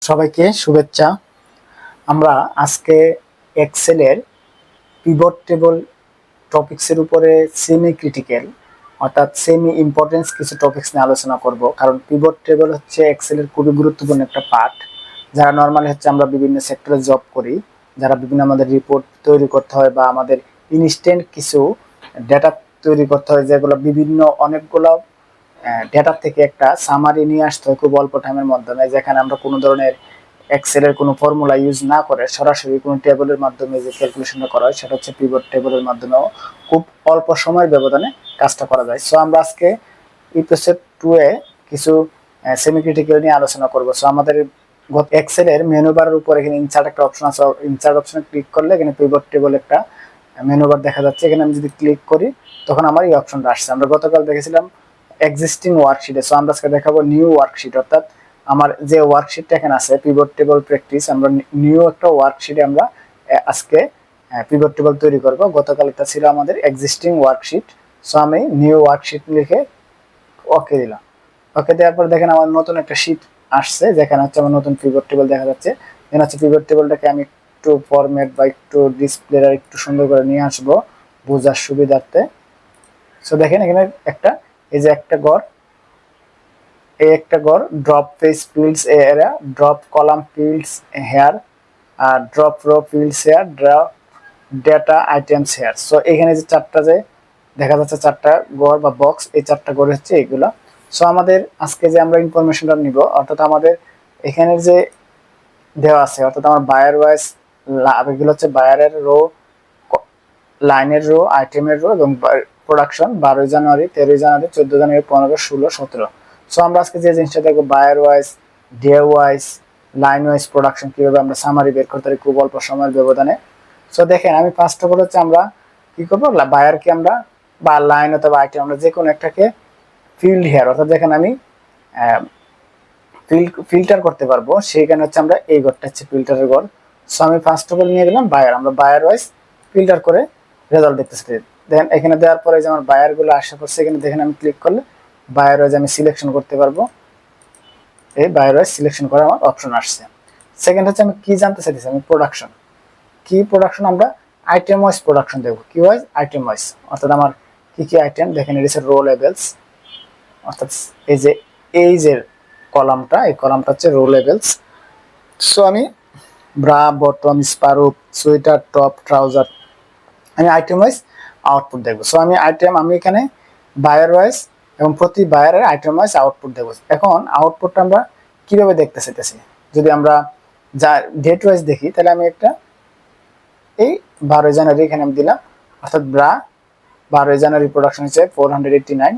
সবাইকে শুভেচ্ছা। আমরা আজকে এক্সেলের পিভট টেবল টপিক্সের উপরে সেমি ক্রিটিক্যাল অর্থাৎ সেমি ইম্পর্টেন্স কিছু টপিক্স নিয়ে আলোচনা করব। কারণ পিভট টেবল হচ্ছে এক্সেলের খুবই গুরুত্বপূর্ণ একটা পার্ট। যারা নর্মালি হচ্ছে আমরা বিভিন্ন সেক্টরে জব করি, যারা বিভিন্ন আমাদের রিপোর্ট তৈরি করতে হয় বা আমাদের ইনস্ট্যান্ট কিছু ডেটা তৈরি করতে হয়, যেগুলো বিভিন্ন অনেকগুলো ডেটা থেকে একটা সামারি নিয়ে আসতে হয় খুব অল্প টাইমের মাধ্যমে, যেখানে আমরা কোনো ধরনের এক্সেলের কোনো ফর্মুলা ইউজ না করে সরাসরি কোনো টেবিলের মাধ্যমে যে ক্যালকুলেশনটা করা হয় সেটা হচ্ছে পিভট টেবিলের মাধ্যমেও খুব অল্প সময়ের ব্যবধানে কাজটা করা যায়। সো আমরা আজকে এপিসোড 2 এ কিছু সেমি ক্রিটিক্যাল নিয়ে আলোচনা করব। সো আমাদের এক্সেলের মেনু বারের উপর এখানে ইনসার্ট একটা অপশন আছে, ইনসার্ট অপশনে ক্লিক করলে এখানে পিভট টেবল একটা মেনু বার দেখা যাচ্ছে। এখানে আমি যদি ক্লিক করি তখন আমার এই অপশনটা আসছে। আমরা গতকাল দেখেছিলাম এক্সিস্টিং ওয়ার্কশিটে, সো আমরা আজকে দেখাবো নিউ ওয়ার্কশিট, অর্থাৎ আমার যে ওয়ার্কশিটটা এখানে আছে পিভট টেবল প্র্যাকটিস, আমরা নিউ একটা ওয়ার্কশিটে আমরা আজকে পিভট টেবল তৈরি করব। গতকাল এটা ছিল আমাদের এক্সিস্টিং ওয়ার্কশিট। সো আমি নিউ ওয়ার্কশিট লিখে ওকে দিলাম। ওকে দেওয়ার পর দেখেন আমার নতুন একটা শীট আসছে, যেখানে হচ্ছে আমার নতুন পিভট টেবল দেখা যাচ্ছে। এখানে হচ্ছে পিভট টেবলটাকে আমি একটু ফরম্যাট বা একটু ডিসপ্লেটা একটু সুন্দর করে নিয়ে আসবো বোঝার সুবিধার্থে। সো দেখেন এখানে একটা এই যে একটা গড়, এই একটা গড় drop page fields area, drop column fields here, আর drop row fields here, drop data items here. So এখানে যে চারটা যে দেখা যাচ্ছে চারটা গড় বা বক্স, এই চারটা গড় হচ্ছে এগুলো। সো আমাদের আজকে যে আমরা ইনফরমেশনটা নিব, অর্থাৎ আমাদের এখানে যে দেওয়া আছে, অর্থাৎ আমার বায়ার ওয়াইজ এগুলো হচ্ছে বায়ারের রো, লাইনের রো, আইটেমের রো এবং প্রোডাকশন 12 জানুয়ারি, 13 জানুয়ারি, 14 জানুয়ারি, 15, 16, 17। সো আমরা আজকে যে জিনিসটা দেখবো buyer wise, day wise, line wise production কিভাবে আমরা সামারি বের করতে পারি খুব অল্প সময়ের ব্যবধানে। সো দেখেন আমি ফার্স্ট অফ অল হচ্ছে আমরা কি করবো, বায়ারকে আমরা বা লাইন অথবা আইটেম আমরা যে কোনো একটাকে ফিল্ড হেয়ার, অর্থাৎ যেখানে আমি ফিল্টার করতে পারবো সেইখানে হচ্ছে আমরা এই ঘরটা হচ্ছে ফিল্টারের ঘর। সো আমি ফার্স্ট অফ অল নিয়ে গেলাম বায়ার, আমরা বায়ার ওয়াইজ ফিল্টার করে রেজাল্ট দেখতেছি। দেখেন এখানে দেওয়ার পরে যে আমার বায়ার গুলো আসা পড়ছে, এখানে দেখেন আমি ক্লিক করলে বায়ার ওয়াইজ আমি সিলেকশন করতে পারবো। এই বায়ার ওয়াইজ সিলেকশন করার আমার অপশন আসছে। সেকেন্ড হচ্ছে আমি কি জানতে চাইতেছি, আমি প্রোডাকশন কি, প্রোডাকশন আমরা আইটেম ওয়াইজ প্রোডাকশন দেখবো, কি ওয়াইজ আইটেম ওয়াইজ, অর্থাৎ আমার কি কি আইটেম। দেখেন এটা হচ্ছে রো লেভেলস, অর্থাৎ এই যে কলামটা, এই কলামটা হচ্ছে রো লেভেলস। সো আমি ব্রা, বটম, স্পারুপ, সোয়েটার, টপ, ট্রাউজার, আমি আইটেম ওয়াইজ আউটপুট দেখবো। সো আমি এখানে বায়ার ওয়াইজ এবং প্রতি বায়ারের আইটেম ওয়াইজ আউটপুট দেখবো। এখন আউটপুটটা আমরা কিভাবে দেখতে চাইতেছি, যদি আমরা যা ডেট ওয়াইজ দেখি তাহলে আমি একটা এই 12 জানুয়ারি এখানে আমি দিলাম, অর্থাৎ ব্রা 12 জানুয়ারি প্রোডাকশন হচ্ছে 489,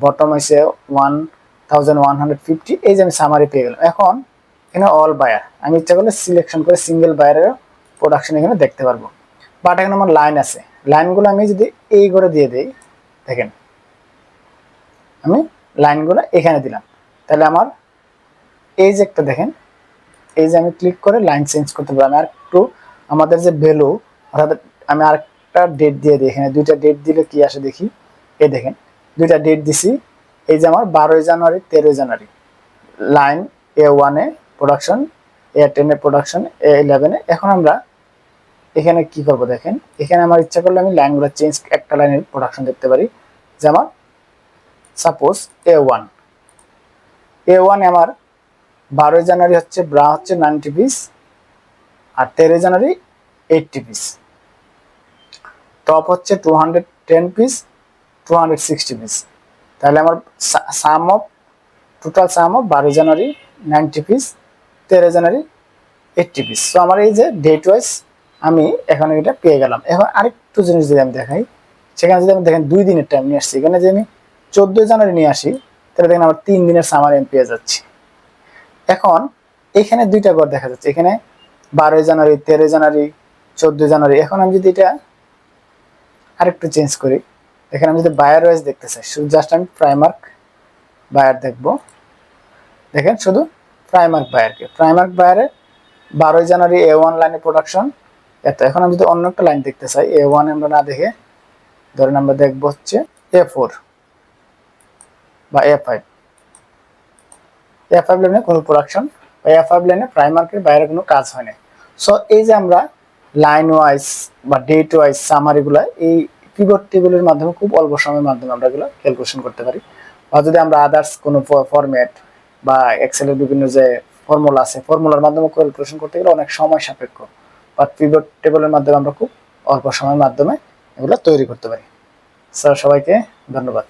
বটম হয়েছে 1150। এই যে আমি সামারি পেয়ে গেলাম। এখন এখানে অল বায়ার আমি ইচ্ছা করলে সিলেকশন করে সিঙ্গেল বায়ারের প্রোডাকশন এখানে দেখতে পারবো। বাট এখানে আমার লাইন আছে, লাইনগুলো আমি যদি এই করে দিয়ে দিই, দেখেন আমি লাইনগুলো এখানে দিলাম, তাহলে আমার এই যে একটা দেখেন, এই যে আমি ক্লিক করে লাইন চেঞ্জ করতে পারবো। আমি আর একটু আমাদের যে ভ্যালু, অর্থাৎ আমি আরেকটা ডেট দিয়ে দিই, এখানে দুইটা ডেট দিলে কি আসে দেখি। এই দেখেন দুইটা ডেট দিছি, এই যে আমার 12 জানুয়ারি, 13 জানুয়ারি, লাইন A1 এ প্রোডাকশন, A10 এ প্রোডাকশন, A11 এ। এখন আমরা এখানে কি করব, দেখেন এখানে আমার ইচ্ছা করলে আমি লাইনগুলো চেঞ্জ, একটা লাইনের প্রোডাকশন দেখতে পারি। যেমন সাপোজ A1 আমার 12 জানুয়ারি হচ্ছে ব্রা হচ্ছে 90 পিস, আর 13 জানুয়ারি 80 পিস, টপ হচ্ছে 210 পিস, 260 পিস। তাহলে আমার sum of total sum of 12 জানুয়ারি 90 পিস, 13 জানুয়ারি 80 পিস। সো আমার এই যে ডেট ওয়াইজ আমি এখন এটা পেয়ে গেলাম। এখন আরেকটু জিনিস যদি আমি দেখাই, সেখানে যদি আমি দেখেন 2 দিনের টাইম নিয়ে আসছি, এখানে যদি আমি 14 জানুয়ারি নিয়ে আসি তাহলে দেখেন আমার 3 দিনের সামার আমি পেয়ে যাচ্ছি। এখন এখানে দুইটা ঘর দেখা যাচ্ছে, এখানে 12 জানুয়ারি, 13 জানুয়ারি, 14 জানুয়ারি। এখন আমি যদি এটা আরেকটু চেঞ্জ করি, এখানে আমি যদি বায়ার ওয়াইজ দেখতে চাই, শুধু জাস্ট আমি প্রাইমার্ক বায়ার দেখবো। দেখেন শুধু প্রাইমার্ক বায়ারে 12 জানুয়ারি A1 লাইনে প্রোডাকশন এত। এখন আমি যদি অন্য একটা লাইন দেখতে চাই, A1 আমরা না দেখে ধরেন আমরা দেখবো হচ্ছে A4 বা A5 লাইনে কোনো প্রোডাকশন F5 লাইনে প্রাইম মার্কের বাইরে কোনো কাজ হয় না। সো এই যে আমরা লাইন ওয়াইজ বা ডেট ওয়াইজ সামারিগুলো এই পিভট টেবিলের মাধ্যমে খুব অল্প সময়ের মাধ্যমে আমরা এগুলো ক্যালকুলেশন করতে পারি। বা যদি আমরা আদার্স কোনো ফরম্যাট বা এক্সেলের বিভিন্ন যে ফর্মুলা আছে ফর্মুলার মাধ্যমে ক্যালকুলেশন করতে গেলে অনেক সময় সাপেক্ষ, বাট পিভট টেবিলের মাধ্যমে আমরা খুব অল্প সময়ের মাধ্যমে এগুলো তৈরি করতে পারি। স্যার সবাইকে ধন্যবাদ।